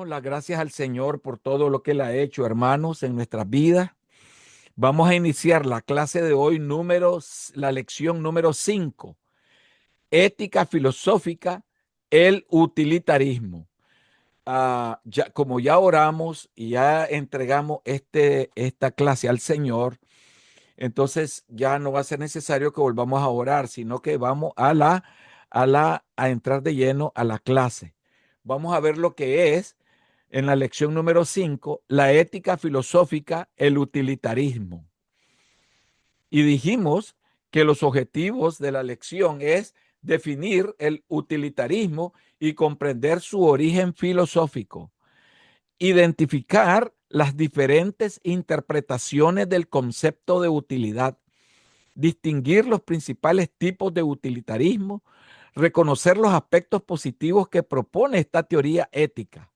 Damos las gracias al Señor por todo lo que Él ha hecho, hermanos, en nuestras vidas. Vamos a iniciar la clase de hoy, la lección número 5, ética filosófica, el utilitarismo. Como ya oramos y ya entregamos esta clase al Señor, entonces ya no va a ser necesario que volvamos a orar, sino que vamos a entrar de lleno a la clase. Vamos a ver lo que es en la lección número 5, la ética filosófica, el utilitarismo. Y dijimos que los objetivos de la lección es definir el utilitarismo y comprender su origen filosófico, identificar las diferentes interpretaciones del concepto de utilidad, distinguir los principales tipos de utilitarismo, reconocer los aspectos positivos que propone esta teoría ética,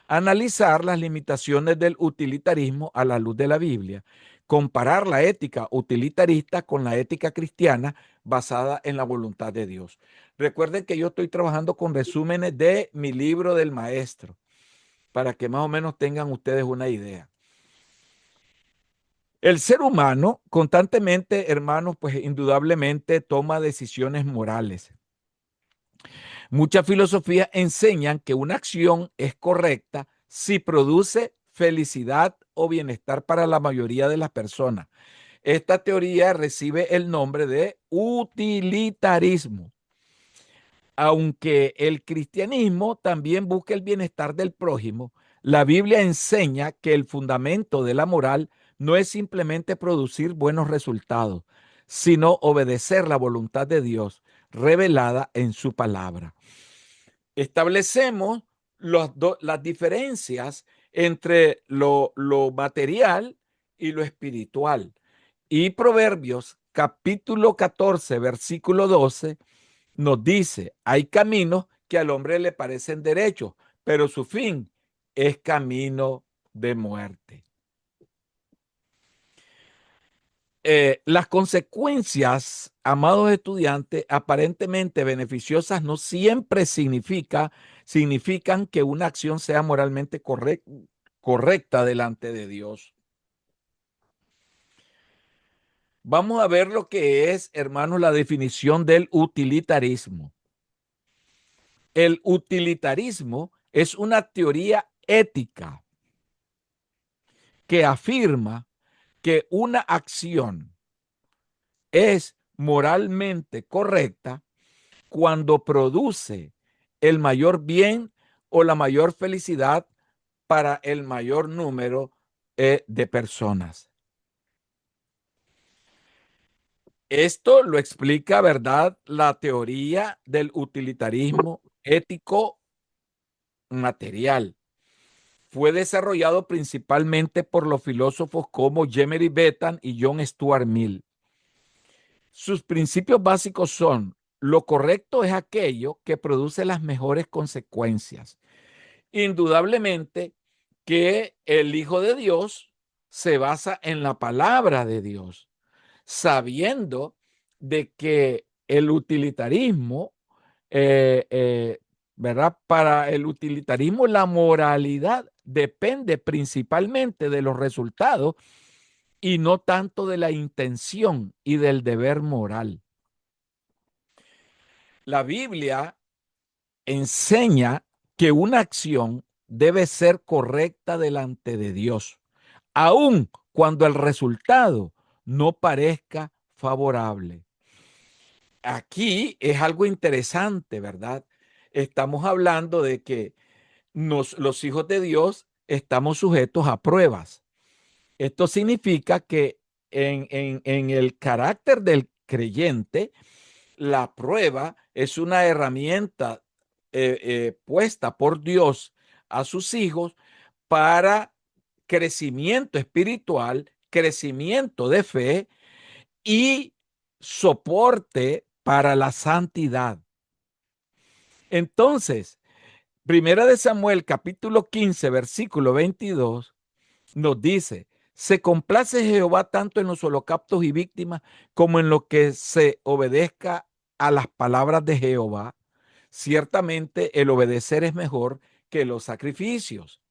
analizar las limitaciones del utilitarismo a la luz de la Biblia, comparar la ética utilitarista con la ética cristiana basada en la voluntad de Dios. Recuerden que yo estoy trabajando con resúmenes de mi libro del maestro, para que más o menos tengan ustedes una idea. El ser humano constantemente, hermanos, pues indudablemente toma decisiones morales. Muchas filosofías enseñan que una acción es correcta si produce felicidad o bienestar para la mayoría de las personas. Esta teoría recibe el nombre de utilitarismo. Aunque el cristianismo también busca el bienestar del prójimo, la Biblia enseña que el fundamento de la moral no es simplemente producir buenos resultados, sino obedecer la voluntad de Dios revelada en su palabra. Establecemos las diferencias entre lo material y lo espiritual. Y Proverbios capítulo 14, versículo 12 nos dice, hay caminos que al hombre le parecen derechos, pero su fin es camino de muerte. Las consecuencias, amados estudiantes, aparentemente beneficiosas no siempre significan que una acción sea moralmente correcta delante de Dios. Vamos a ver lo que es, hermanos, la definición del utilitarismo. El utilitarismo es una teoría ética que afirma que una acción es moralmente correcta cuando produce el mayor bien o la mayor felicidad para el mayor número de personas. Esto lo explica, ¿verdad?, la teoría del utilitarismo ético material. Fue desarrollado principalmente por los filósofos como Jeremy Bentham y John Stuart Mill. Sus principios básicos son: lo correcto es aquello que produce las mejores consecuencias. Indudablemente que el Hijo de Dios se basa en la palabra de Dios, sabiendo de que el utilitarismo, ¿verdad? Para el utilitarismo, la moralidad depende principalmente de los resultados y no tanto de la intención y del deber moral. La Biblia enseña que una acción debe ser correcta delante de Dios, aun cuando el resultado no parezca favorable. Aquí es algo interesante, ¿verdad? Estamos hablando de que los hijos de Dios estamos sujetos a pruebas. Esto significa que en el carácter del creyente, la prueba es una herramienta puesta por Dios a sus hijos para crecimiento espiritual, crecimiento de fe y soporte para la santidad. Entonces, Primera de Samuel, capítulo 15, versículo 22, nos dice: se complace Jehová tanto en los holocaustos y víctimas como en lo que se obedezca a las palabras de Jehová. Ciertamente el obedecer es mejor que los sacrificios.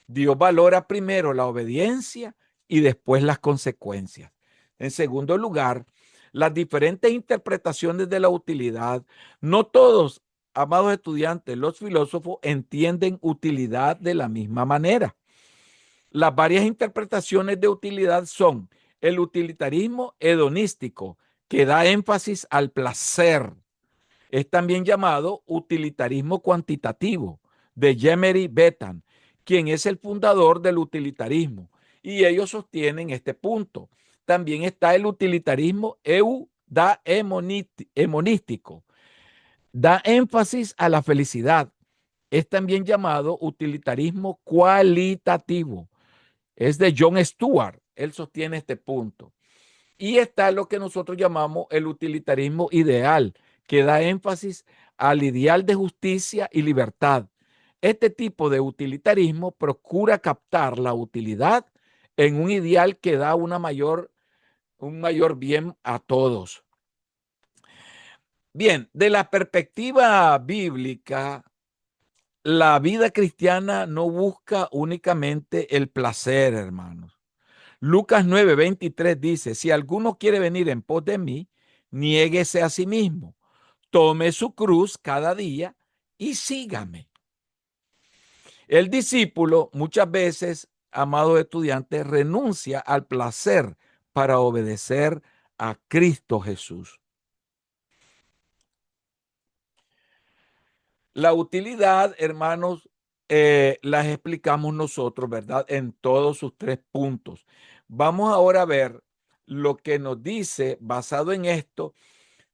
Dios valora primero la obediencia y después las consecuencias. En segundo lugar, las diferentes interpretaciones de la utilidad. No todos, amados estudiantes, los filósofos entienden utilidad de la misma manera. Las varias interpretaciones de utilidad son el utilitarismo hedonístico, que da énfasis al placer. Es también llamado utilitarismo cuantitativo, de Yemery Bentham, quien es el fundador del utilitarismo. Y ellos sostienen este punto. También está el utilitarismo eudaimonístico. Da énfasis a la felicidad. Es también llamado utilitarismo cualitativo. Es de John Stuart. Él sostiene este punto. Y está lo que nosotros llamamos el utilitarismo ideal, que da énfasis al ideal de justicia y libertad. Este tipo de utilitarismo procura captar la utilidad en un ideal que da un mayor bien a todos. Bien, de la perspectiva bíblica, la vida cristiana no busca únicamente el placer, hermanos. Lucas 9:23 dice, si alguno quiere venir en pos de mí, niéguese a sí mismo, tome su cruz cada día y sígame. El discípulo muchas veces, amados estudiantes, renuncia al placer para obedecer a Cristo Jesús. La utilidad, hermanos, las explicamos nosotros, ¿verdad? En todos sus tres puntos. Vamos ahora a ver lo que nos dice, basado en esto,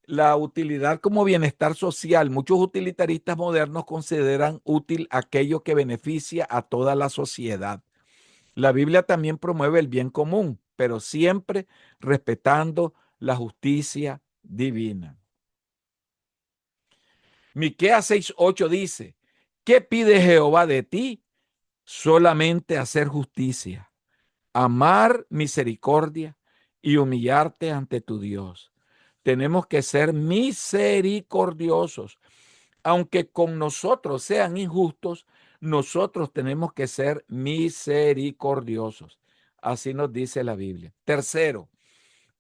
la utilidad como bienestar social. Muchos utilitaristas modernos consideran útil aquello que beneficia a toda la sociedad. La Biblia también promueve el bien común, pero siempre respetando la justicia divina. Miqueas 6:8 dice, ¿qué pide Jehová de ti? Solamente hacer justicia, amar misericordia y humillarte ante tu Dios. Tenemos que ser misericordiosos. Aunque con nosotros sean injustos, nosotros tenemos que ser misericordiosos. Así nos dice la Biblia. Tercero,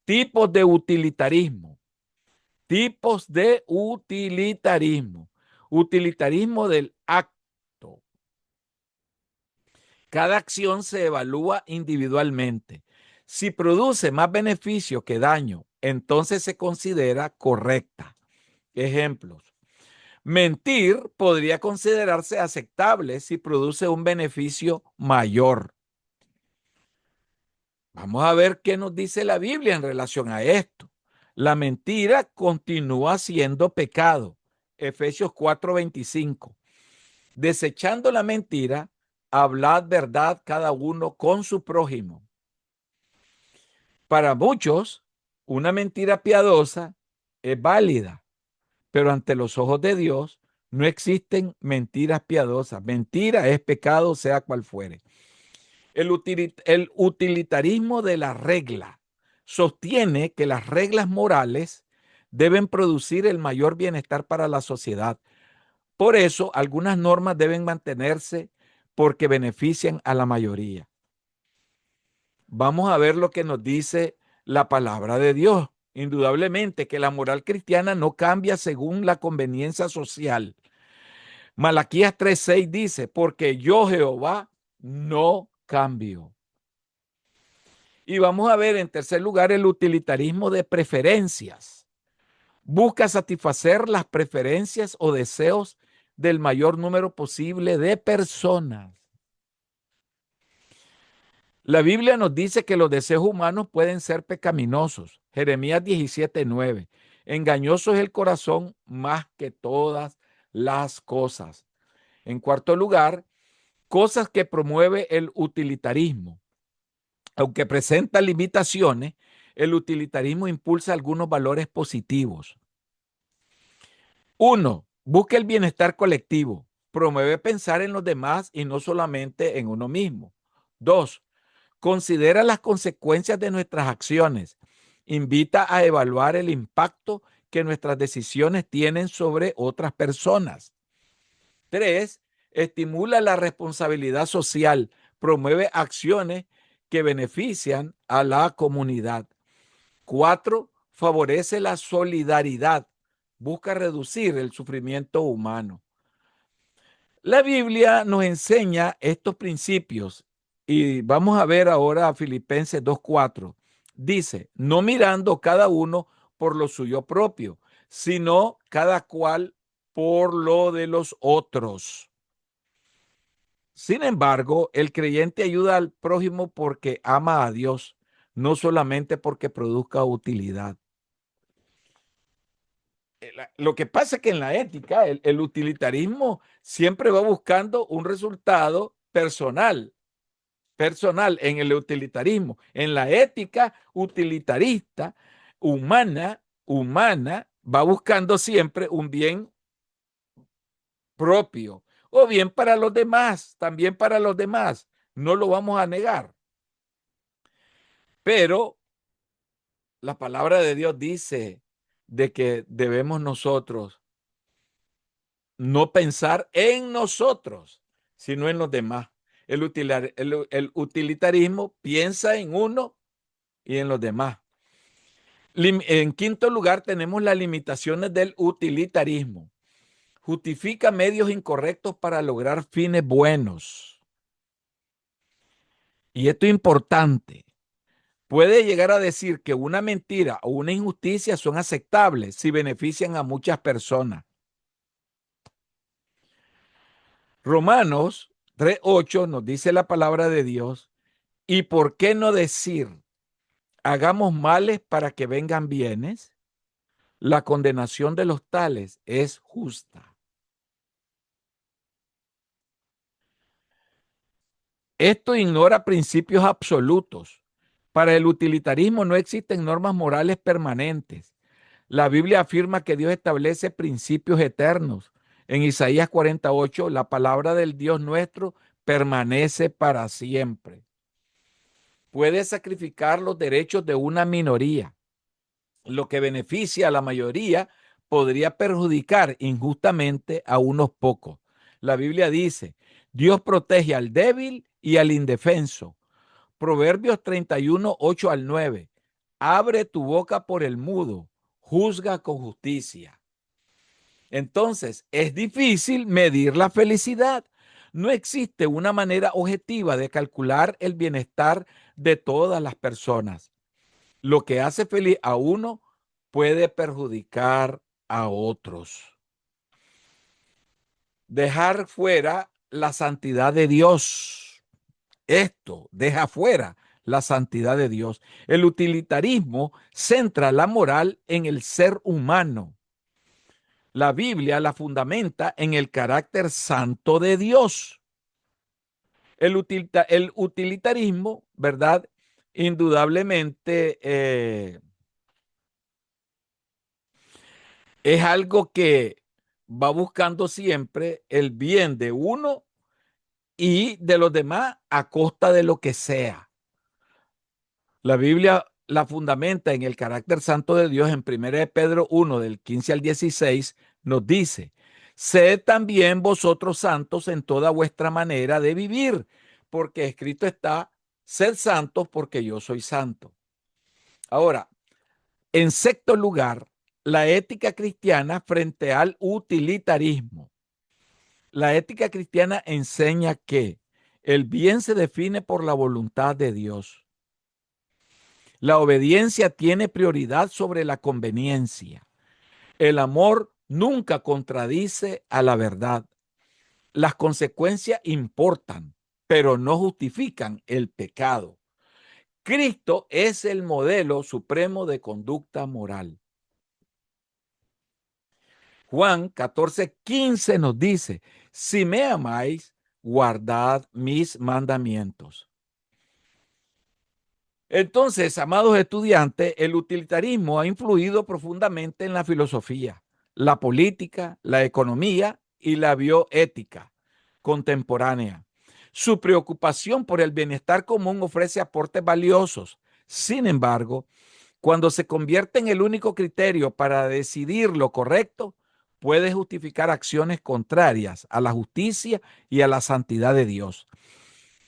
tipos de utilitarismo. Tipos de utilitarismo. Utilitarismo del acto. Cada acción se evalúa individualmente. Si produce más beneficio que daño, entonces se considera correcta. Ejemplos. Mentir podría considerarse aceptable si produce un beneficio mayor. Vamos a ver qué nos dice la Biblia en relación a esto. La mentira continúa siendo pecado. Efesios 4:25. Desechando la mentira, hablad verdad cada uno con su prójimo. Para muchos, una mentira piadosa es válida, pero ante los ojos de Dios no existen mentiras piadosas. Mentira es pecado, sea cual fuere. El utilitarismo de la regla sostiene que las reglas morales deben producir el mayor bienestar para la sociedad. Por eso, algunas normas deben mantenerse porque benefician a la mayoría. Vamos a ver lo que nos dice la palabra de Dios. Indudablemente que la moral cristiana no cambia según la conveniencia social. Malaquías 3:6 dice, porque yo Jehová no cambio. Y vamos a ver en tercer lugar el utilitarismo de preferencias. Busca satisfacer las preferencias o deseos del mayor número posible de personas. La Biblia nos dice que los deseos humanos pueden ser pecaminosos. Jeremías 17:9. Engañoso es el corazón más que todas las cosas. En cuarto lugar, cosas que promueve el utilitarismo. Aunque presenta limitaciones, el utilitarismo impulsa algunos valores positivos. Uno, busca el bienestar colectivo. Promueve pensar en los demás y no solamente en uno mismo. Dos, considera las consecuencias de nuestras acciones. Invita a evaluar el impacto que nuestras decisiones tienen sobre otras personas. Tres, estimula la responsabilidad social, promueve acciones que benefician a la comunidad. 4, favorece la solidaridad, busca reducir el sufrimiento humano. La Biblia nos enseña estos principios y vamos a ver ahora a Filipenses 2:4. Dice, no mirando cada uno por lo suyo propio, sino cada cual por lo de los otros. Sin embargo, el creyente ayuda al prójimo porque ama a Dios, no solamente porque produzca utilidad. Lo que pasa es que en la ética, el utilitarismo siempre va buscando un resultado personal, en el utilitarismo. En la ética utilitarista, humana, va buscando siempre un bien propio o bien para los demás, también para los demás. No lo vamos a negar. Pero la palabra de Dios dice de que debemos nosotros no pensar en nosotros, sino en los demás. El utilitarismo piensa en uno y en los demás. En quinto lugar, tenemos las limitaciones del utilitarismo. Justifica medios incorrectos para lograr fines buenos. Y esto es importante. Puede llegar a decir que una mentira o una injusticia son aceptables si benefician a muchas personas. Romanos 3:8 nos dice la palabra de Dios. ¿Y por qué no decir, hagamos males para que vengan bienes? La condenación de los tales es justa. Esto ignora principios absolutos. Para el utilitarismo no existen normas morales permanentes. La Biblia afirma que Dios establece principios eternos. En Isaías 48, la palabra del Dios nuestro permanece para siempre. Puede sacrificar los derechos de una minoría. Lo que beneficia a la mayoría podría perjudicar injustamente a unos pocos. La Biblia dice, Dios protege al débil y al indefenso. Proverbios 31, 8 al 9. Abre tu boca por el mudo, juzga con justicia. Entonces, es difícil medir la felicidad. No existe una manera objetiva de calcular el bienestar de todas las personas. Lo que hace feliz a uno puede perjudicar a otros. Dejar fuera la santidad de Dios. Esto deja fuera la santidad de Dios. El utilitarismo centra la moral en el ser humano. La Biblia la fundamenta en el carácter santo de Dios. El utilitarismo, ¿verdad? Indudablemente es algo que va buscando siempre el bien de uno y de los demás a costa de lo que sea. La Biblia la fundamenta en el carácter santo de Dios en 1 Pedro 1, del 15 al 16, nos dice, sed también vosotros santos en toda vuestra manera de vivir, porque escrito está, sed santos porque yo soy santo. Ahora, en sexto lugar, la ética cristiana frente al utilitarismo. La ética cristiana enseña que el bien se define por la voluntad de Dios. La obediencia tiene prioridad sobre la conveniencia. El amor nunca contradice a la verdad. Las consecuencias importan, pero no justifican el pecado. Cristo es el modelo supremo de conducta moral. Juan 14:15 nos dice, si me amáis, guardad mis mandamientos. Entonces, amados estudiantes, el utilitarismo ha influido profundamente en la filosofía, la política, la economía y la bioética contemporánea. Su preocupación por el bienestar común ofrece aportes valiosos. Sin embargo, cuando se convierte en el único criterio para decidir lo correcto, puede justificar acciones contrarias a la justicia y a la santidad de Dios.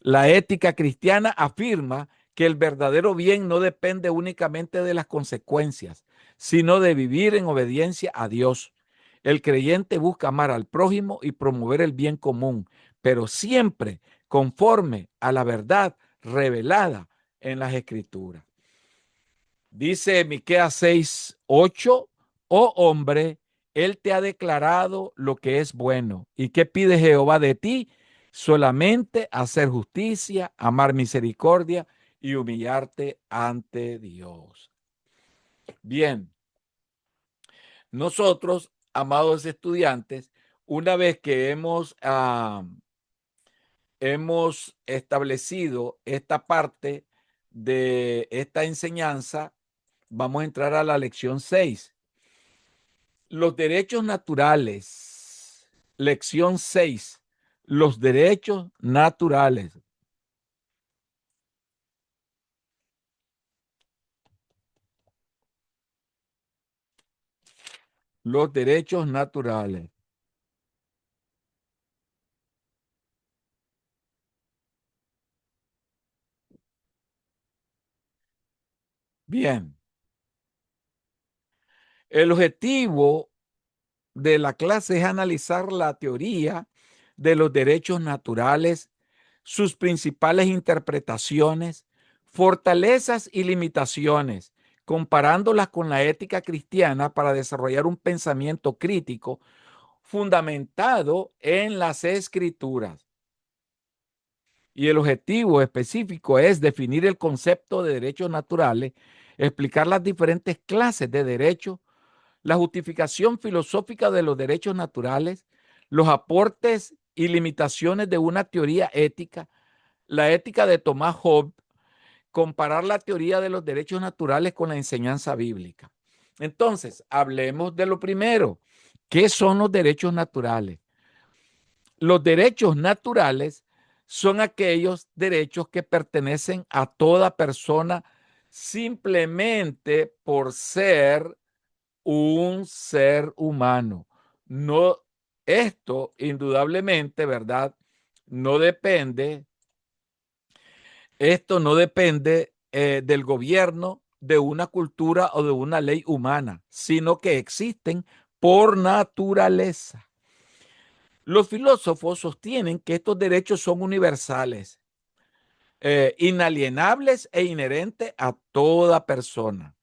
La ética cristiana afirma que el verdadero bien no depende únicamente de las consecuencias, sino de vivir en obediencia a Dios. El creyente busca amar al prójimo y promover el bien común, pero siempre conforme a la verdad revelada en las Escrituras. Dice Miqueas 6:8, oh hombre, él te ha declarado lo que es bueno. ¿Y qué pide Jehová de ti? Solamente hacer justicia, amar misericordia y humillarte ante Dios. Bien, nosotros, amados estudiantes, una vez que hemos establecido esta parte de esta enseñanza, vamos a entrar a la lección 6. Los derechos naturales. Lección 6. Los derechos naturales. Los derechos naturales. Bien. El objetivo de la clase es analizar la teoría de los derechos naturales, sus principales interpretaciones, fortalezas y limitaciones, comparándolas con la ética cristiana para desarrollar un pensamiento crítico fundamentado en las Escrituras. Y el objetivo específico es definir el concepto de derechos naturales, explicar las diferentes clases de derechos, la justificación filosófica de los derechos naturales, los aportes y limitaciones de una teoría ética, la ética de Tomás Hobbes, comparar la teoría de los derechos naturales con la enseñanza bíblica. Entonces, hablemos de lo primero. ¿Qué son los derechos naturales? Los derechos naturales son aquellos derechos que pertenecen a toda persona simplemente por ser un ser humano. No, esto indudablemente, ¿verdad? No depende, esto no depende del gobierno, de una cultura o de una ley humana, sino que existen por naturaleza. Los filósofos sostienen que estos derechos son universales, inalienables e inherentes a toda persona.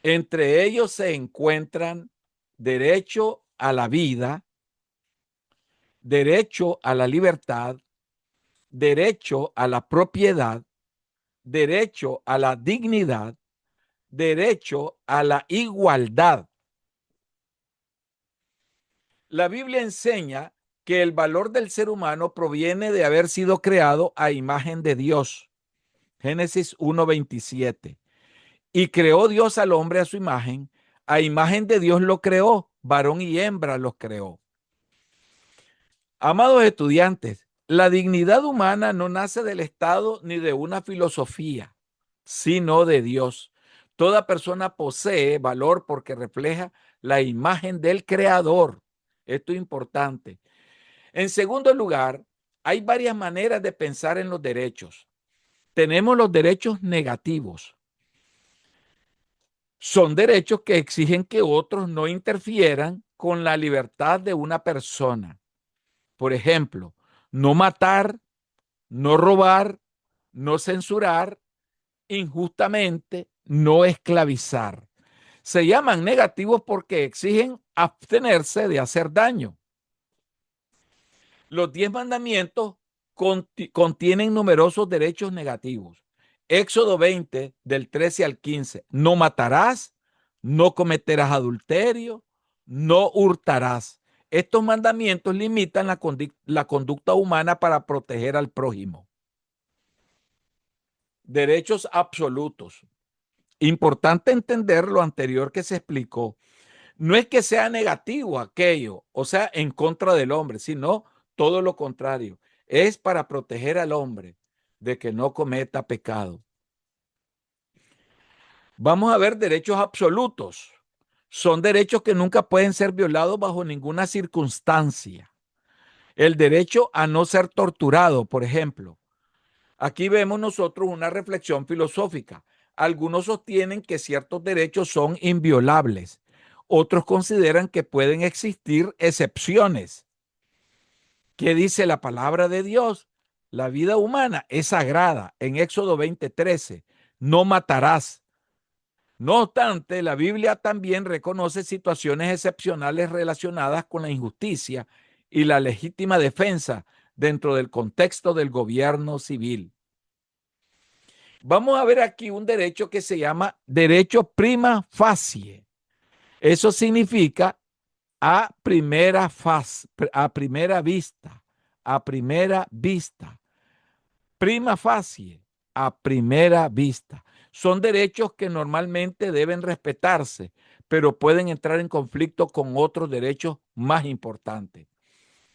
Entre ellos se encuentran derecho a la vida, derecho a la libertad, derecho a la propiedad, derecho a la dignidad, derecho a la igualdad. La Biblia enseña que el valor del ser humano proviene de haber sido creado a imagen de Dios. Génesis 1:27. Y creó Dios al hombre a su imagen de Dios lo creó, varón y hembra los creó. Amados estudiantes, la dignidad humana no nace del Estado ni de una filosofía, sino de Dios. Toda persona posee valor porque refleja la imagen del Creador. Esto es importante. En segundo lugar, hay varias maneras de pensar en los derechos. Tenemos los derechos negativos. Son derechos que exigen que otros no interfieran con la libertad de una persona. Por ejemplo, no matar, no robar, no censurar, injustamente, no esclavizar. Se llaman negativos porque exigen abstenerse de hacer daño. Los 10 mandamientos contienen numerosos derechos negativos. Éxodo 20, del 13 al 15. No matarás, no cometerás adulterio, no hurtarás. Estos mandamientos limitan la conducta humana para proteger al prójimo. Derechos absolutos. Importante entender lo anterior que se explicó. No es que sea negativo aquello, o sea, en contra del hombre, sino todo lo contrario. Es para proteger al hombre de que no cometa pecado. Vamos a ver derechos absolutos. Son derechos que nunca pueden ser violados bajo ninguna circunstancia. El derecho a no ser torturado, por ejemplo. Aquí vemos nosotros una reflexión filosófica. Algunos sostienen que ciertos derechos son inviolables. Otros consideran que pueden existir excepciones. ¿Qué dice la palabra de Dios? La vida humana es sagrada. En Éxodo 20:13, no matarás. No obstante, la Biblia también reconoce situaciones excepcionales relacionadas con la injusticia y la legítima defensa dentro del contexto del gobierno civil. Vamos a ver aquí un derecho que se llama derecho prima facie. Eso significa a primera faz, a primera vista, a primera vista. Prima facie, a primera vista. Son derechos que normalmente deben respetarse, pero pueden entrar en conflicto con otros derechos más importantes.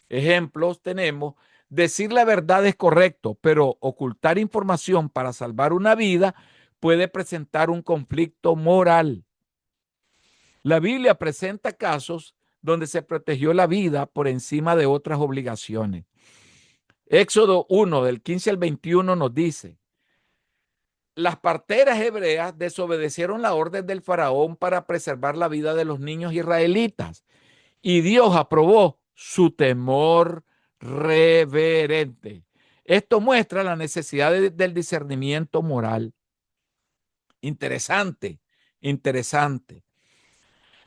Ejemplos tenemos: decir la verdad es correcto, pero ocultar información para salvar una vida puede presentar un conflicto moral. La Biblia presenta casos donde se protegió la vida por encima de otras obligaciones. Éxodo 1, del 15 al 21 nos dice: las parteras hebreas desobedecieron la orden del faraón para preservar la vida de los niños israelitas, y Dios aprobó su temor reverente. Esto muestra la necesidad del discernimiento moral. Interesante, interesante.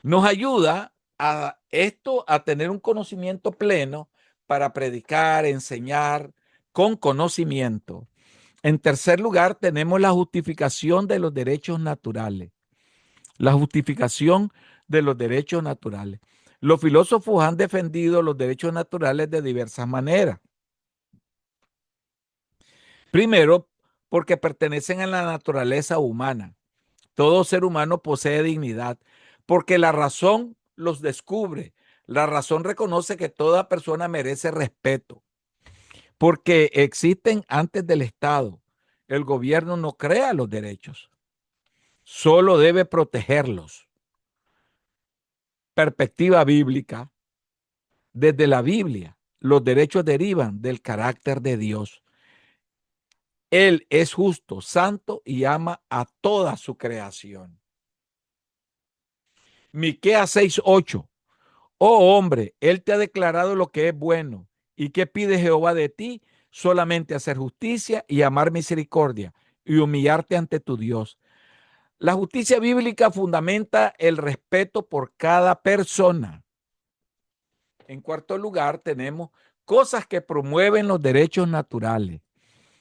Nos ayuda a esto a tener un conocimiento pleno para predicar, enseñar con conocimiento. En tercer lugar, tenemos la justificación de los derechos naturales. La justificación de los derechos naturales. Los filósofos han defendido los derechos naturales de diversas maneras. Primero, porque pertenecen a la naturaleza humana. Todo ser humano posee dignidad, porque la razón los descubre. La razón reconoce que toda persona merece respeto, porque existen antes del Estado. El gobierno no crea los derechos, solo debe protegerlos. Perspectiva bíblica. Desde la Biblia, los derechos derivan del carácter de Dios. Él es justo, santo y ama a toda su creación. Miqueas 6:8. Oh hombre, Él te ha declarado lo que es bueno. ¿Y qué pide Jehová de ti? Solamente hacer justicia y amar misericordia y humillarte ante tu Dios. La justicia bíblica fundamenta el respeto por cada persona. En cuarto lugar, tenemos cosas que promueven los derechos naturales.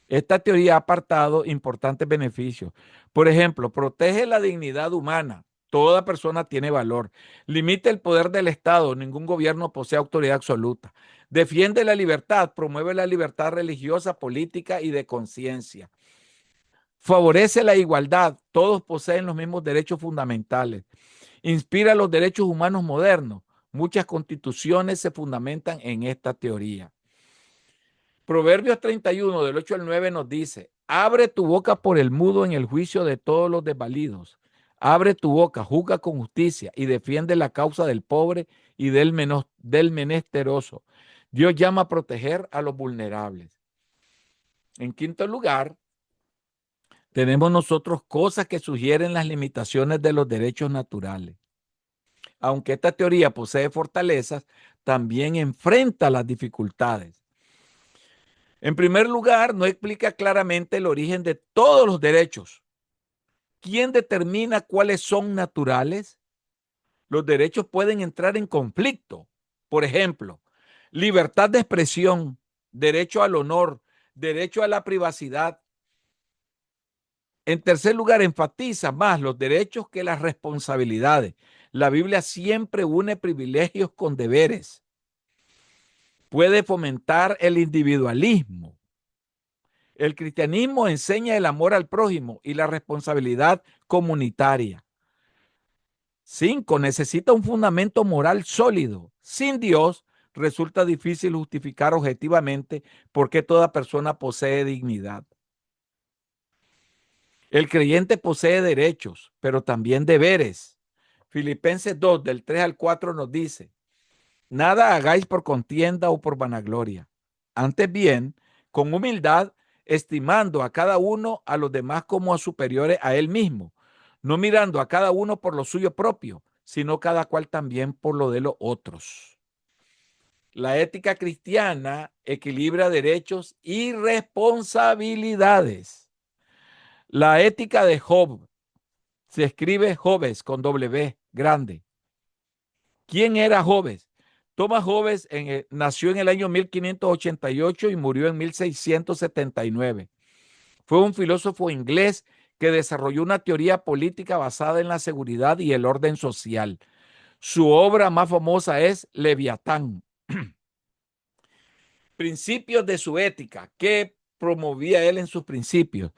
Esta teoría ha apartado importantes beneficios. Por ejemplo, protege la dignidad humana. Toda persona tiene valor. Limita el poder del Estado. Ningún gobierno posee autoridad absoluta. Defiende la libertad. Promueve la libertad religiosa, política y de conciencia. Favorece la igualdad. Todos poseen los mismos derechos fundamentales. Inspira los derechos humanos modernos. Muchas constituciones se fundamentan en esta teoría. Proverbios 31, del 8 al 9 nos dice: abre tu boca por el mudo en el juicio de todos los desvalidos. Abre tu boca, juzga con justicia y defiende la causa del pobre y del menesteroso. Dios llama a proteger a los vulnerables. En quinto lugar, tenemos nosotros cosas que sugieren las limitaciones de los derechos naturales. Aunque esta teoría posee fortalezas, también enfrenta las dificultades. En primer lugar, no explica claramente el origen de todos los derechos. ¿Quién determina cuáles son naturales? Los derechos pueden entrar en conflicto. Por ejemplo, libertad de expresión, derecho al honor, derecho a la privacidad. En tercer lugar, enfatiza más los derechos que las responsabilidades. La Biblia siempre une privilegios con deberes. Puede fomentar el individualismo. El cristianismo enseña el amor al prójimo y la responsabilidad comunitaria. 5. Necesita un fundamento moral sólido. Sin Dios, resulta difícil justificar objetivamente por qué toda persona posee dignidad. El creyente posee derechos, pero también deberes. Filipenses 2, del 3 al 4 nos dice, nada hagáis por contienda o por vanagloria. Antes bien, con humildad, estimando a cada uno a los demás como a superiores a él mismo, no mirando a cada uno por lo suyo propio, sino cada cual también por lo de los otros. La ética cristiana equilibra derechos y responsabilidades. La ética de Job se escribe Jobes con W, grande. ¿Quién era Jobes? Thomas Hobbes nació en el año 1588 y murió en 1679. Fue un filósofo inglés que desarrolló una teoría política basada en la seguridad y el orden social. Su obra más famosa es Leviatán. Principios de su ética. ¿Qué promovía él en sus principios?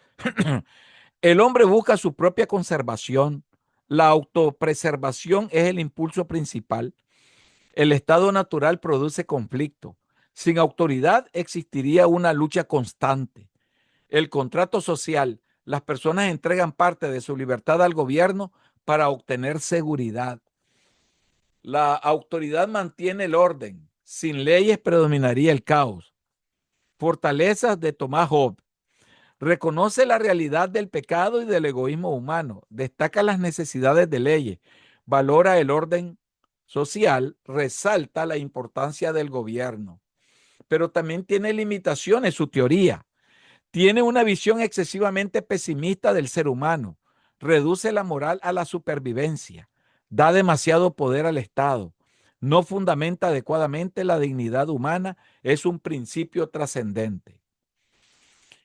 El hombre busca su propia conservación. La autopreservación es el impulso principal. El estado natural produce conflicto. Sin autoridad existiría una lucha constante. El contrato social. Las personas entregan parte de su libertad al gobierno para obtener seguridad. La autoridad mantiene el orden. Sin leyes predominaría el caos. Fortalezas de Tomás Hobbes. Reconoce la realidad del pecado y del egoísmo humano. Destaca las necesidades de leyes. Valora el orden social. Resalta la importancia del gobierno. Pero también tiene limitaciones su teoría. Tiene una visión excesivamente pesimista del ser humano. Reduce la moral a la supervivencia. Da demasiado poder al Estado. No fundamenta adecuadamente la dignidad humana. Es un principio trascendente.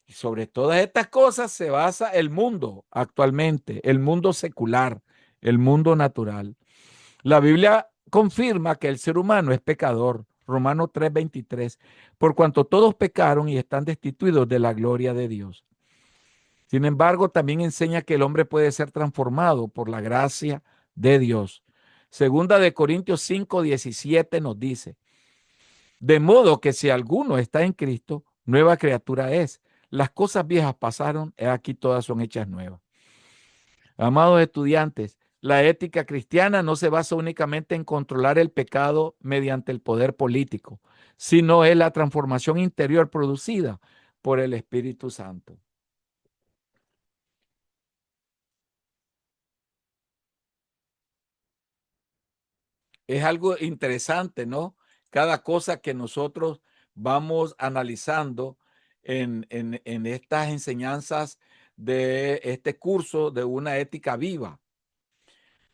Y sobre todas estas cosas se basa el mundo actualmente, el mundo secular, el mundo natural. La Biblia confirma que el ser humano es pecador. Romanos 3:23, por cuanto todos pecaron y están destituidos de la gloria de Dios. Sin embargo, también enseña que el hombre puede ser transformado por la gracia de Dios. Segunda de Corintios 5:17 nos dice, de modo que si alguno está en Cristo, nueva criatura es. Las cosas viejas pasaron, y aquí todas son hechas nuevas. Amados estudiantes, la ética cristiana no se basa únicamente en controlar el pecado mediante el poder político, sino en la transformación interior producida por el Espíritu Santo. Es algo interesante, ¿no? Cada cosa que nosotros vamos analizando en estas enseñanzas de este curso de una ética viva,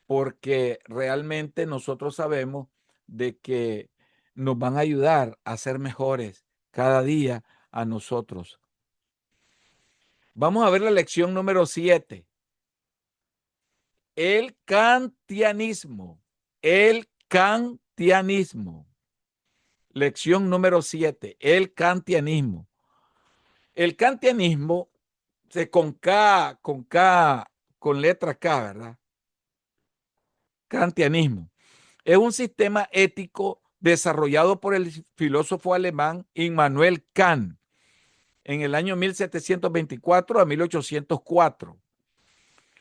porque realmente nosotros sabemos de que nos van a ayudar a ser mejores cada día a nosotros. Vamos a ver la lección número 7. El kantianismo. El kantianismo. Lección número 7, el kantianismo. El kantianismo, con K, con letra K, ¿verdad? Kantianismo. Es un sistema ético desarrollado por el filósofo alemán Immanuel Kant en el año 1724 a 1804.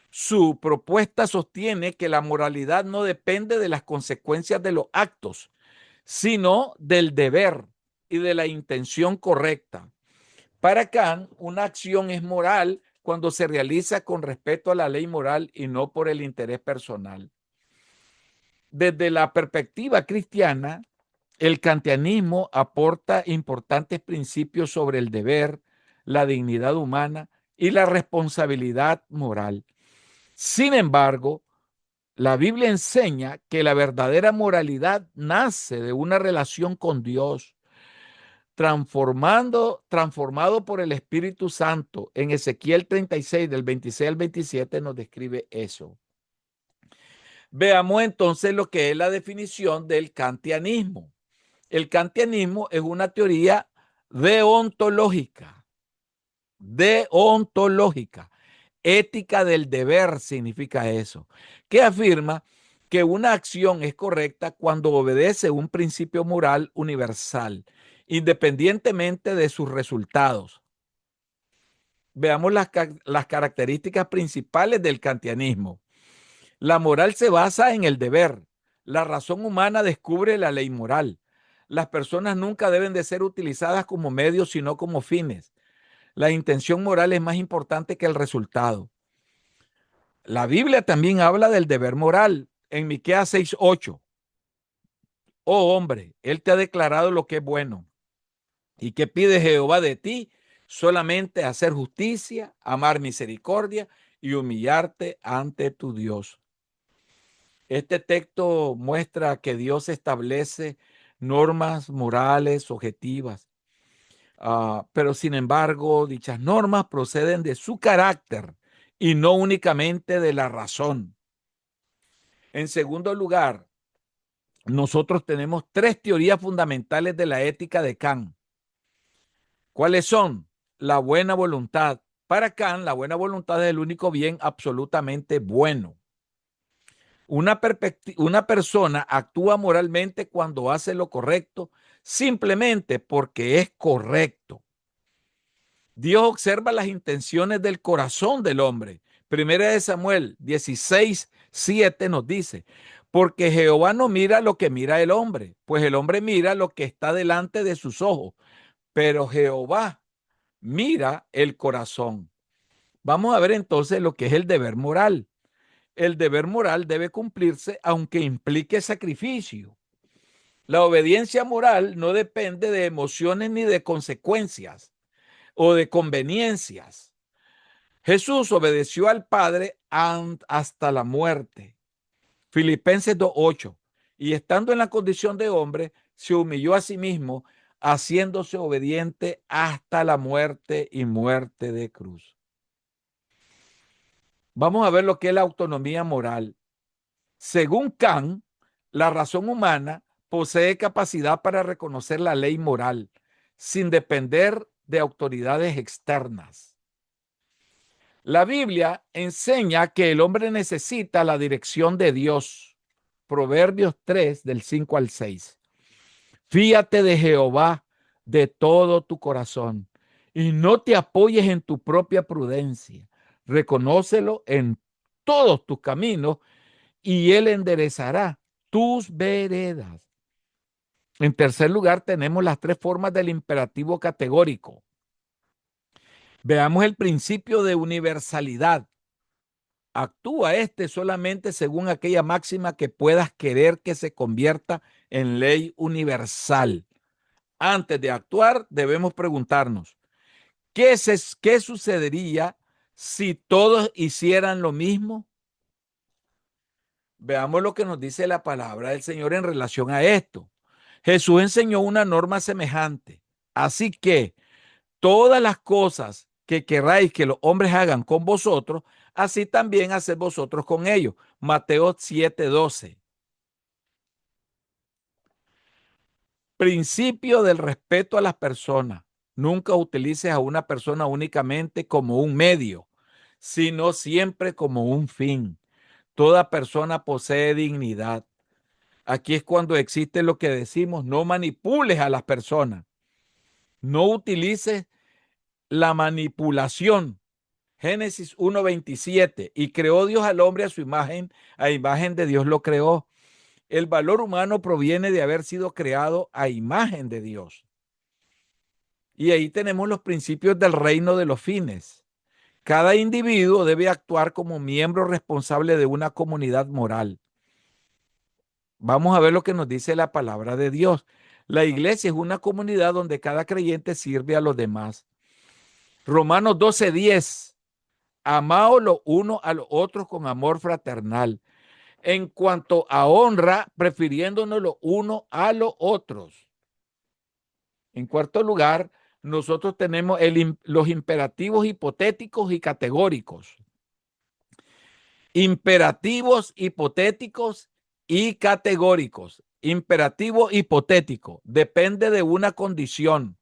Su propuesta sostiene que la moralidad no depende de las consecuencias de los actos, sino del deber y de la intención correcta. Para Kant, una acción es moral cuando se realiza con respeto a la ley moral y no por el interés personal. Desde la perspectiva cristiana, el kantianismo aporta importantes principios sobre el deber, la dignidad humana y la responsabilidad moral. Sin embargo, la Biblia enseña que la verdadera moralidad nace de una relación con Dios, transformado por el Espíritu Santo. En Ezequiel 36, del 26 al 27, nos describe eso. Veamos entonces lo que es la definición del kantianismo. El kantianismo es una teoría deontológica, ética del deber significa eso, que afirma que una acción es correcta cuando obedece un principio moral universal, independientemente de sus resultados. Veamos las características principales del kantianismo. La moral se basa en el deber. La razón humana descubre la ley moral. Las personas nunca deben de ser utilizadas como medios, sino como fines. La intención moral es más importante que el resultado. La Biblia también habla del deber moral en Miqueas 6:8. Oh hombre, él te ha declarado lo que es bueno. ¿Y qué pide Jehová de ti? Solamente hacer justicia, amar misericordia y humillarte ante tu Dios. Este texto muestra que Dios establece normas morales objetivas, pero sin embargo, dichas normas proceden de su carácter y no únicamente de la razón. En segundo lugar, nosotros tenemos tres teorías fundamentales de la ética de Kant. ¿Cuáles son? La buena voluntad. Para Kant, la buena voluntad es el único bien absolutamente bueno. Una persona actúa moralmente cuando hace lo correcto simplemente porque es correcto. Dios observa las intenciones del corazón del hombre. Primera de Samuel 16:7 nos dice, porque Jehová no mira lo que mira el hombre, pues el hombre mira lo que está delante de sus ojos, pero Jehová mira el corazón. Vamos a ver entonces lo que es el deber moral. El deber moral debe cumplirse aunque implique sacrificio. La obediencia moral no depende de emociones ni de consecuencias o de conveniencias. Jesús obedeció al Padre hasta la muerte. Filipenses 2:8. Y estando en la condición de hombre, se humilló a sí mismo, haciéndose obediente hasta la muerte y muerte de cruz. Vamos a ver lo que es la autonomía moral. Según Kant, la razón humana posee capacidad para reconocer la ley moral sin depender de autoridades externas. La Biblia enseña que el hombre necesita la dirección de Dios. Proverbios 3, del 5 al 6. Fíate de Jehová de todo tu corazón y no te apoyes en tu propia prudencia. Reconócelo en todos tus caminos y él enderezará tus veredas. En tercer lugar, tenemos las tres formas del imperativo categórico. Veamos el principio de universalidad. Actúa este solamente según aquella máxima que puedas querer que se convierta en ley universal. Antes de actuar, debemos preguntarnos, ¿qué sucedería si todos hicieran lo mismo? Veamos lo que nos dice la palabra del Señor en relación a esto. Jesús enseñó una norma semejante. Así que todas las cosas que queráis que los hombres hagan con vosotros, así también haced vosotros con ellos. Mateo 7:12. Principio del respeto a las personas. Nunca utilices a una persona únicamente como un medio, sino siempre como un fin. Toda persona posee dignidad. Aquí es cuando existe lo que decimos, no manipules a las personas. No utilices la manipulación. Génesis 1:27. Y creó Dios al hombre a imagen de Dios lo creó. El valor humano proviene de haber sido creado a imagen de Dios. Y ahí tenemos los principios del reino de los fines. Cada individuo debe actuar como miembro responsable de una comunidad moral. Vamos a ver lo que nos dice la palabra de Dios. La iglesia es una comunidad donde cada creyente sirve a los demás. Romanos 12:10. Amaos los unos a los otros con amor fraternal. En cuanto a honra, prefiriéndonos los unos a los otros. En cuarto lugar, nosotros tenemos los imperativos hipotéticos y categóricos. Imperativos hipotéticos y categóricos. Imperativo hipotético depende de una condición.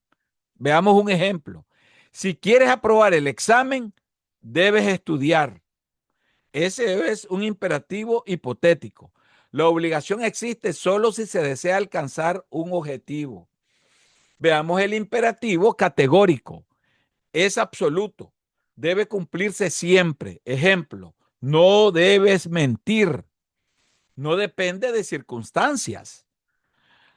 Veamos un ejemplo. Si quieres aprobar el examen, debes estudiar. Ese es un imperativo hipotético. La obligación existe solo si se desea alcanzar un objetivo. Veamos el imperativo categórico. Es absoluto. Debe cumplirse siempre. Ejemplo, No debes mentir. No depende de circunstancias.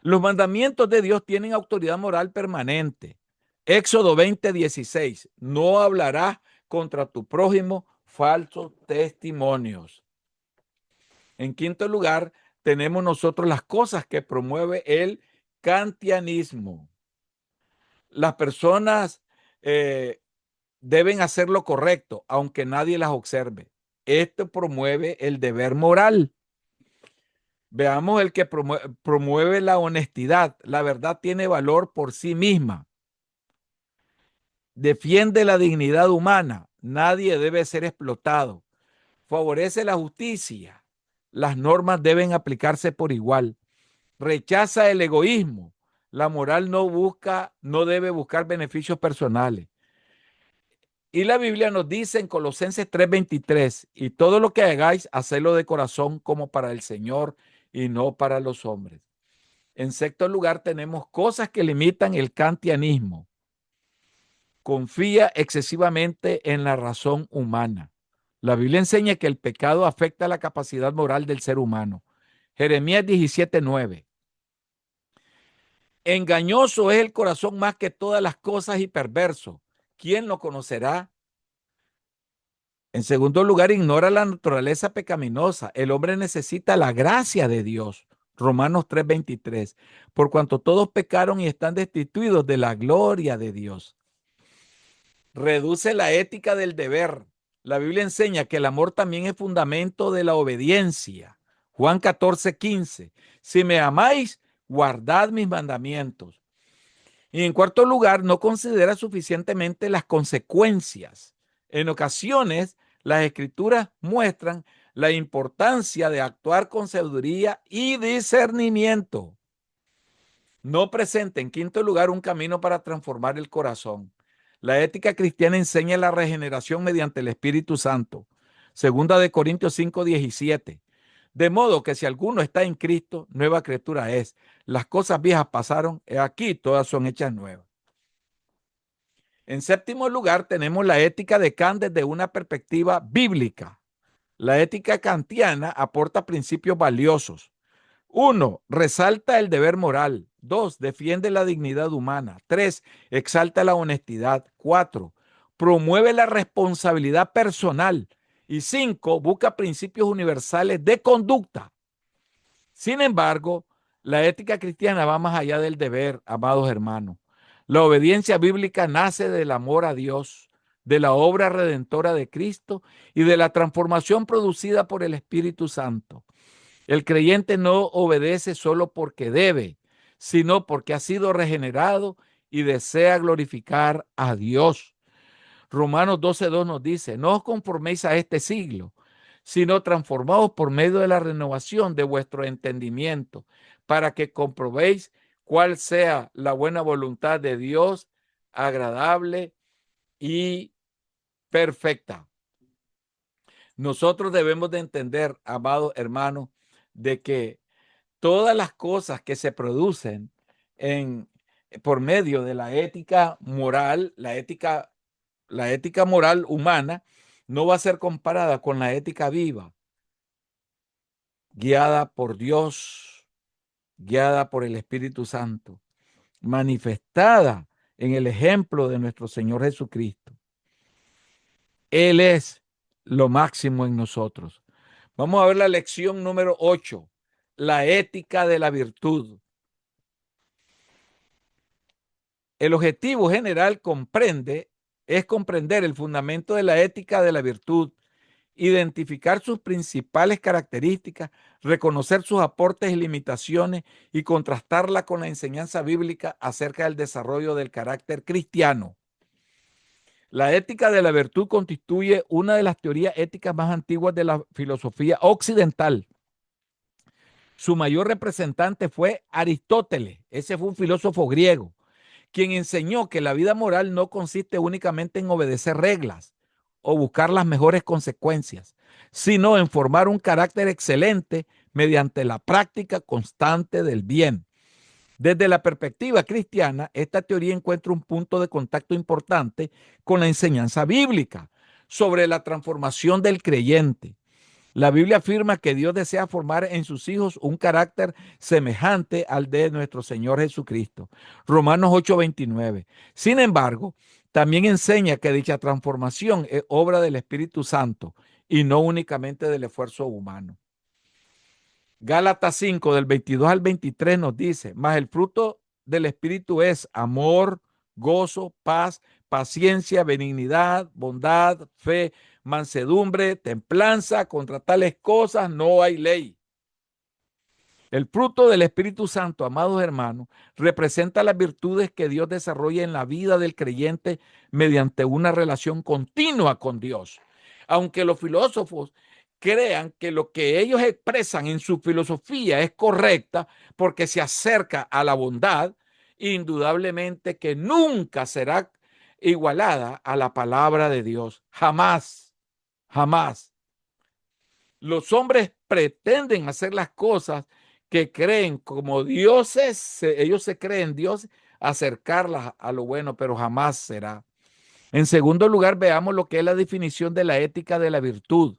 Los mandamientos de Dios tienen autoridad moral permanente. Éxodo 20:16. No hablarás contra tu prójimo falsos testimonios. En quinto lugar, tenemos nosotros las cosas que promueve el kantianismo. Las personas deben hacer lo correcto, aunque nadie las observe. Esto promueve el deber moral. Veamos el que promueve la honestidad. La verdad tiene valor por sí misma. Defiende la dignidad humana. Nadie debe ser explotado. Favorece la justicia. Las normas deben aplicarse por igual. Rechaza el egoísmo. La moral no debe buscar beneficios personales. Y la Biblia nos dice en Colosenses 3:23, y todo lo que hagáis, hacedlo de corazón como para el Señor y no para los hombres. En sexto lugar, tenemos cosas que limitan el kantianismo. Confía excesivamente en la razón humana. La Biblia enseña que el pecado afecta la capacidad moral del ser humano. Jeremías 17:9. Engañoso es el corazón más que todas las cosas y perverso. ¿Quién lo conocerá? En segundo lugar, ignora la naturaleza pecaminosa. El hombre necesita la gracia de Dios. Romanos 3:23. Por cuanto todos pecaron y están destituidos de la gloria de Dios. Reduce la ética del deber. La Biblia enseña que el amor también es fundamento de la obediencia. Juan 14:15. Si me amáis, guardad mis mandamientos. Y en cuarto lugar, no considera suficientemente las consecuencias. En ocasiones, las escrituras muestran la importancia de actuar con sabiduría y discernimiento. No presenta, en quinto lugar, un camino para transformar el corazón. La ética cristiana enseña la regeneración mediante el Espíritu Santo. Segunda de Corintios 5:17. De modo que si alguno está en Cristo, nueva criatura es. Las cosas viejas pasaron, he aquí todas son hechas nuevas. En séptimo lugar, tenemos la ética de Kant desde una perspectiva bíblica. La ética kantiana aporta principios valiosos. 1. Resalta el deber moral. 2. Defiende la dignidad humana. 3. Exalta la honestidad. 4. Promueve la responsabilidad personal. Y 5. Busca principios universales de conducta. Sin embargo, la ética cristiana va más allá del deber, amados hermanos. La obediencia bíblica nace del amor a Dios, de la obra redentora de Cristo y de la transformación producida por el Espíritu Santo. El creyente no obedece solo porque debe, sino porque ha sido regenerado y desea glorificar a Dios. Romanos 12:2 nos dice, no os conforméis a este siglo, sino transformaos por medio de la renovación de vuestro entendimiento, para que comprobéis cuál sea la buena voluntad de Dios, agradable y perfecta. Nosotros debemos de entender, amados hermanos, de que todas las cosas que se producen por medio de la ética moral, la ética moral humana, no va a ser comparada con la ética viva, guiada por Dios, guiada por el Espíritu Santo, manifestada en el ejemplo de nuestro Señor Jesucristo. Él es lo máximo en nosotros. Vamos a ver la lección número 8, la ética de la virtud. El objetivo general es comprender el fundamento de la ética de la virtud, identificar sus principales características, reconocer sus aportes y limitaciones y contrastarla con la enseñanza bíblica acerca del desarrollo del carácter cristiano. La ética de la virtud constituye una de las teorías éticas más antiguas de la filosofía occidental. Su mayor representante fue Aristóteles. Ese fue un filósofo griego, quien enseñó que la vida moral no consiste únicamente en obedecer reglas o buscar las mejores consecuencias, sino en formar un carácter excelente mediante la práctica constante del bien. Desde la perspectiva cristiana, esta teoría encuentra un punto de contacto importante con la enseñanza bíblica. sobre la transformación del creyente. La Biblia afirma que Dios desea formar en sus hijos un carácter semejante al de nuestro Señor Jesucristo. Romanos 8:29. Sin embargo, también enseña que dicha transformación es obra del Espíritu Santo y no únicamente del esfuerzo humano. Gálatas 5, del 22 al 23 nos dice, mas el fruto del Espíritu es amor, gozo, paz, paciencia, benignidad, bondad, fe, mansedumbre, templanza. Contra tales cosas no hay ley. El fruto del Espíritu Santo, amados hermanos, representa las virtudes que Dios desarrolla en la vida del creyente mediante una relación continua con Dios. Aunque los filósofos crean que lo que ellos expresan en su filosofía es correcta porque se acerca a la bondad, indudablemente que nunca será igualada a la palabra de Dios. Jamás, jamás. Los hombres pretenden hacer las cosas que creen como dioses, ellos se creen Dios, acercarlas a lo bueno, pero jamás será. En segundo lugar, veamos lo que es la definición de la ética de la virtud.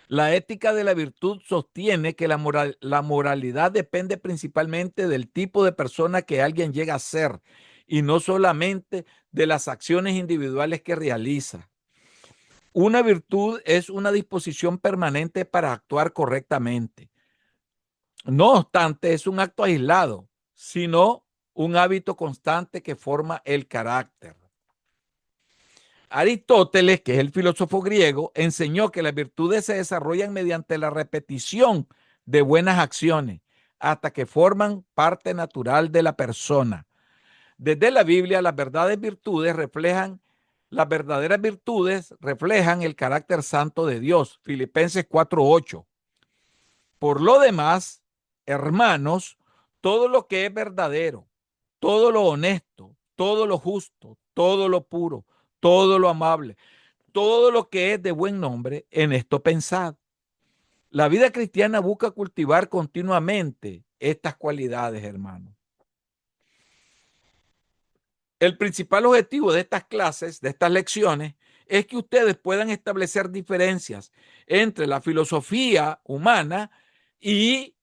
La ética de la virtud sostiene que la moralidad depende principalmente del tipo de persona que alguien llega a ser y no solamente de las acciones individuales que realiza. Una virtud es una disposición permanente para actuar correctamente. No obstante, es un acto aislado, sino un hábito constante que forma el carácter. Aristóteles, que es el filósofo griego, enseñó que las virtudes se desarrollan mediante la repetición de buenas acciones hasta que forman parte natural de la persona. Desde la Biblia, las verdaderas virtudes reflejan el carácter santo de Dios. Filipenses 4:8. Por lo demás, hermanos, todo lo que es verdadero, todo lo honesto, todo lo justo, todo lo puro, todo lo amable, todo lo que es de buen nombre, en esto pensad. La vida cristiana busca cultivar continuamente estas cualidades, hermanos. El principal objetivo de estas clases, de estas lecciones, es que ustedes puedan establecer diferencias entre la filosofía humana y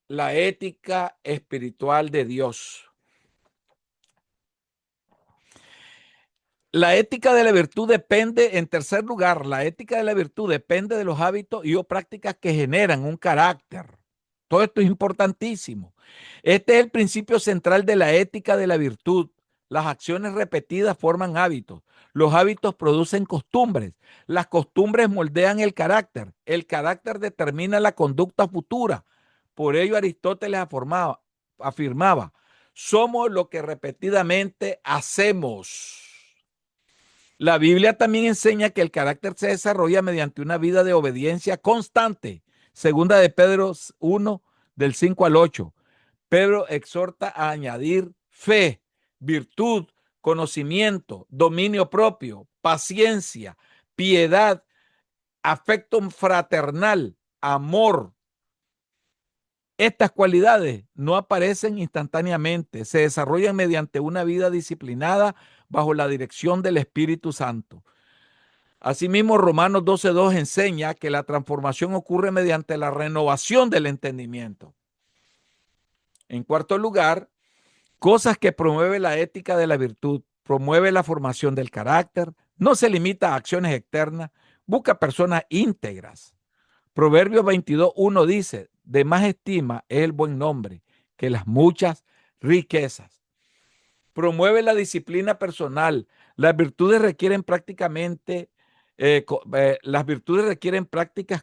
la ética espiritual de Dios. La ética de la virtud depende, en tercer lugar, la ética de la virtud depende de los hábitos y o prácticas que generan un carácter. Todo esto es importantísimo. Este es el principio central de la ética de la virtud. Las acciones repetidas forman hábitos. Los hábitos producen costumbres. Las costumbres moldean el carácter. El carácter determina la conducta futura. Por ello Aristóteles afirmaba, somos lo que repetidamente hacemos. La Biblia también enseña que el carácter se desarrolla mediante una vida de obediencia constante. Segunda de Pedro 1, del 5 al 8. Pedro exhorta a añadir fe, virtud, conocimiento, dominio propio, paciencia, piedad, afecto fraternal, amor. Estas cualidades no aparecen instantáneamente, se desarrollan mediante una vida disciplinada bajo la dirección del Espíritu Santo. Asimismo, Romanos 12:2 enseña que la transformación ocurre mediante la renovación del entendimiento. En cuarto lugar, cosas que promueve la ética de la virtud, promueve la formación del carácter, no se limita a acciones externas, busca personas íntegras. Proverbios 22:1 dice, de más estima es el buen nombre que las muchas riquezas. Promueve la disciplina personal. Las virtudes requieren prácticas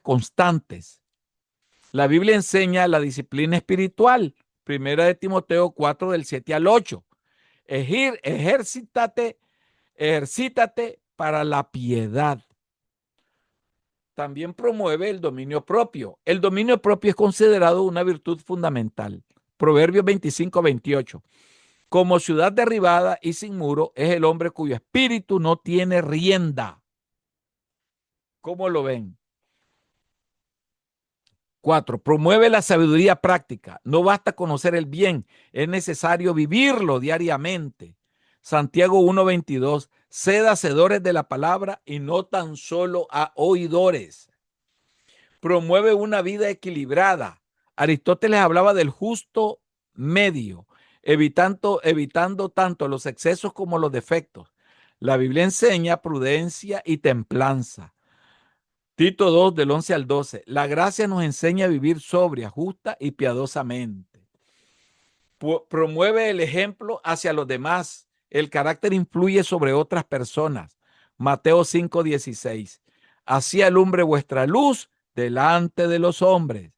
constantes. La Biblia enseña la disciplina espiritual. Primera de Timoteo 4, del 7 al 8. Ejercítate para la piedad. También promueve el dominio propio. El dominio propio es considerado una virtud fundamental. Proverbios 25:28. Como ciudad derribada y sin muro es el hombre cuyo espíritu no tiene rienda. ¿Cómo lo ven? 4. Promueve la sabiduría práctica. No basta conocer el bien, es necesario vivirlo diariamente. Santiago 1:22. Sed hacedores de la palabra y no tan solo a oidores. Promueve una vida equilibrada. Aristóteles hablaba del justo medio, evitando tanto los excesos como los defectos. La Biblia enseña prudencia y templanza. Tito 2, del 11 al 12. La gracia nos enseña a vivir sobria, justa y piadosamente. Promueve el ejemplo hacia los demás. El carácter influye sobre otras personas. Mateo 5, 16. Así alumbre vuestra luz delante de los hombres.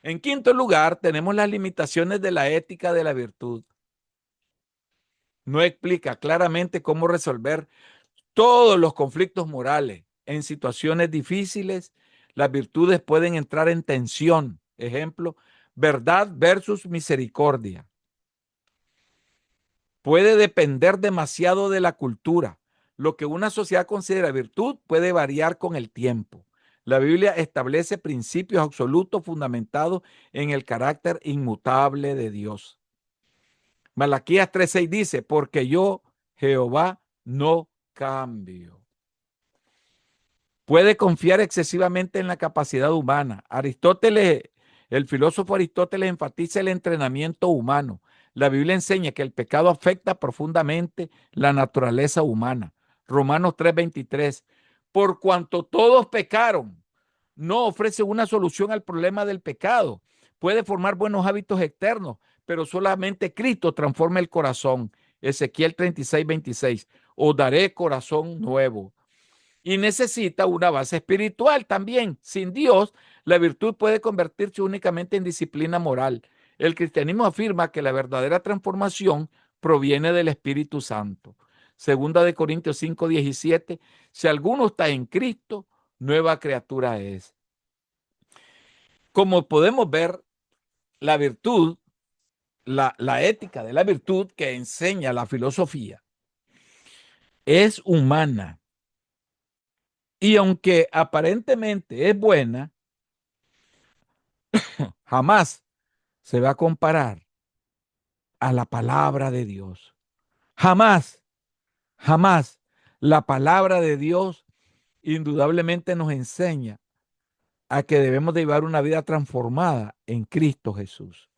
En quinto lugar, tenemos las limitaciones de la ética de la virtud. No explica claramente cómo resolver todos los conflictos morales. En situaciones difíciles, las virtudes pueden entrar en tensión. Ejemplo, verdad versus misericordia. Puede depender demasiado de la cultura. Lo que una sociedad considera virtud puede variar con el tiempo. La Biblia establece principios absolutos fundamentados en el carácter inmutable de Dios. Malaquías 3:6 dice, porque yo, Jehová, no cambio. Puede confiar excesivamente en la capacidad humana. Aristóteles, el filósofo Aristóteles enfatiza el entrenamiento humano. La Biblia enseña que el pecado afecta profundamente la naturaleza humana. Romanos 3:23. Por cuanto todos pecaron, no ofrece una solución al problema del pecado. Puede formar buenos hábitos externos, pero solamente Cristo transforma el corazón. Ezequiel 36:26. Os daré corazón nuevo. Y necesita una base espiritual también. Sin Dios, la virtud puede convertirse únicamente en disciplina moral. El cristianismo afirma que la verdadera transformación proviene del Espíritu Santo. Segunda de Corintios 5:17, si alguno está en Cristo, nueva criatura es. Como podemos ver, la virtud, la ética de la virtud que enseña la filosofía, es humana. Y aunque aparentemente es buena, jamás se va a comparar a la palabra de Dios. Jamás, jamás. La palabra de Dios indudablemente nos enseña a que debemos de llevar una vida transformada en Cristo Jesús.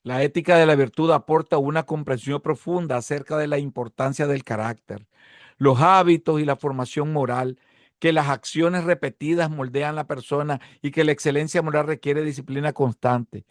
La ética de la virtud aporta una comprensión profunda acerca de la importancia del carácter, los hábitos y la formación moral, que las acciones repetidas moldean la persona y que la excelencia moral requiere disciplina constante.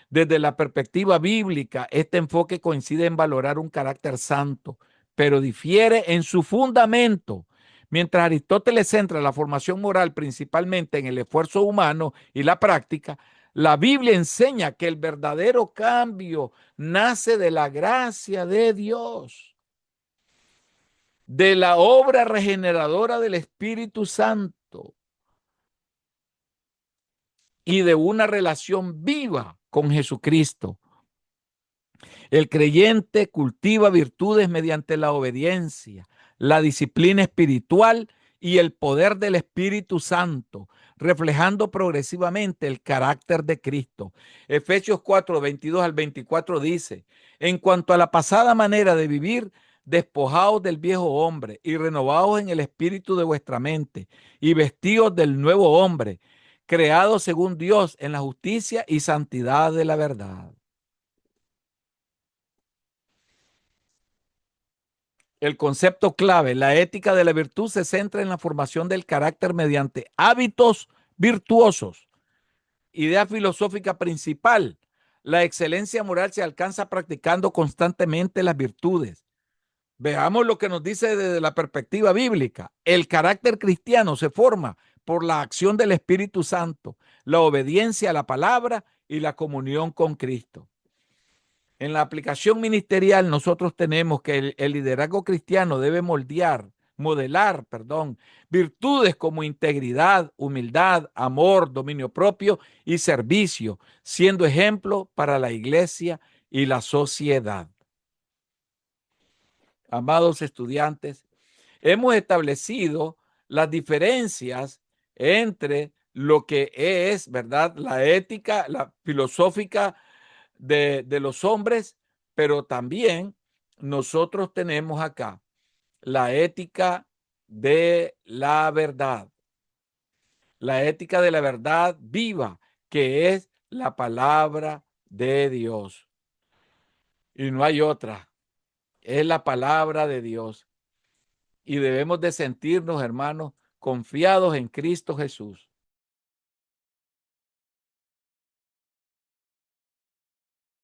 Desde la perspectiva bíblica, este enfoque coincide en valorar un carácter santo, pero difiere en su fundamento. Mientras Aristóteles centra la formación moral principalmente en el esfuerzo humano y la práctica, la Biblia enseña que el verdadero cambio nace de la gracia de Dios, de la obra regeneradora del Espíritu Santo y de una relación viva con Jesucristo. El creyente cultiva virtudes mediante la obediencia, la disciplina espiritual y el poder del Espíritu Santo, reflejando progresivamente el carácter de Cristo. Efesios 4, 22 al 24 dice, en cuanto a la pasada manera de vivir, despojaos del viejo hombre y renovaos en el espíritu de vuestra mente y vestidos del nuevo hombre, creado según Dios en la justicia y santidad de la verdad. El concepto clave, la ética de la virtud, se centra en la formación del carácter mediante hábitos virtuosos. Idea filosófica principal, la excelencia moral se alcanza practicando constantemente las virtudes. Veamos lo que nos dice desde la perspectiva bíblica. El carácter cristiano se forma por la acción del Espíritu Santo, la obediencia a la palabra y la comunión con Cristo. En la aplicación ministerial nosotros tenemos que el liderazgo cristiano debe modelar, virtudes como integridad, humildad, amor, dominio propio y servicio, siendo ejemplo para la iglesia y la sociedad. Amados estudiantes, hemos establecido las diferencias entre lo que es, ¿verdad?, la ética, la filosófica de los hombres, pero también nosotros tenemos acá la ética de la verdad, la ética de la verdad viva, que es la palabra de Dios. Y no hay otra, es la palabra de Dios. Y debemos de sentirnos, hermanos, confiados en Cristo Jesús.